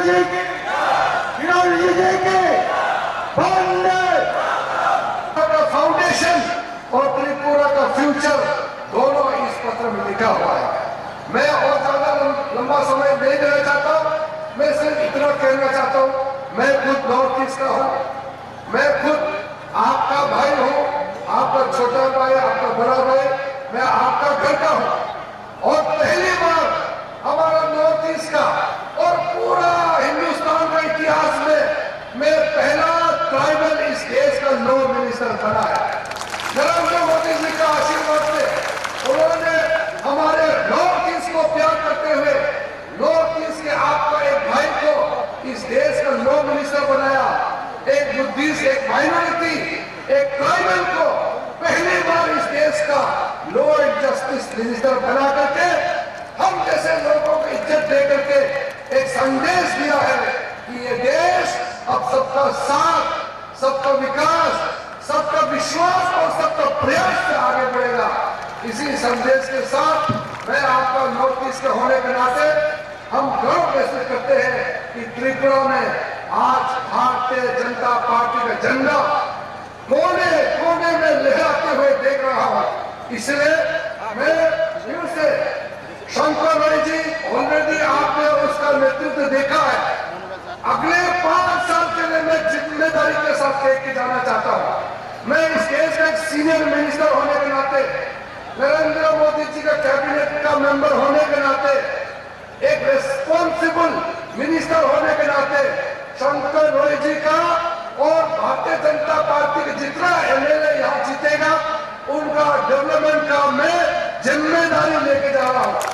जी के फाउंडेशन और त्रिपुरा का फ्यूचर दोनों इस पत्र में लिखा हुआ है। मैं और ज्यादा लंबा समय नहीं देना चाहता, मैं सिर्फ इतना कहना चाहता हूँ, मैं खुद नॉर्थ ईस्ट का हूँ, मैं खुद आपका भाई हूँ, आपका छोटा भाई, आपका बड़ा भाई, मैं आपका घर का हूँ। और पहली बार हमारा नॉर्थ ईस्ट का और पूरा हिंदुस्तान का इतिहास में मैं पहला ट्राइबल इस देश का लो मिनिस्टर बना है। नरेंद्र मोदी जी का आशीर्वाद से उन्होंने हमारे नॉर्थ ईस्ट को प्यार करते हुए नॉर्थ ईस्ट के आपका एक भाई को इस देश का लो मिनिस्टर बनाया। एक बुद्धिस्ट, एक माइनॉरिटी, एक ट्राइबल को पहली बार इस देश का लॉ एंड जस्टिस मिनिस्टर बना करके हम जैसे लोगों को इज्जत दे करके एक संदेश दिया है कि ये देश अब सबका साथ, सबका विकास, सबका विश्वास और सबका प्रयास से आगे बढ़ेगा। इसी संदेश के साथ मैं आपका नॉर्थ ईस्ट के होने के नाते हम गर्व महसूस करते हैं कि त्रिपुरा में आज भारतीय जनता पार्टी का झंडा कोने कोने में लहराते हुए देख रहा हूं। इसलिए मैं फिर से शंकर राय जी, ऑलरेडी आपने उसका नेतृत्व देखा है। अगले 5 साल के लिए मैं जिम्मेदारी के साथ लेके जाना चाहता हूं। मैं इस देश का एक सीनियर मिनिस्टर होने के नाते, नरेंद्र मोदी जी का कैबिनेट का मेंबर होने के नाते, एक रिस्पॉन्सिबल मिनिस्टर होने के नाते शंकर राय जी का और भारतीय जनता पार्टी के जितना एमएलए यहाँ जीतेगा उनका डेवलपमेंट का मैं जिम्मेदारी लेके जा रहा हूँ।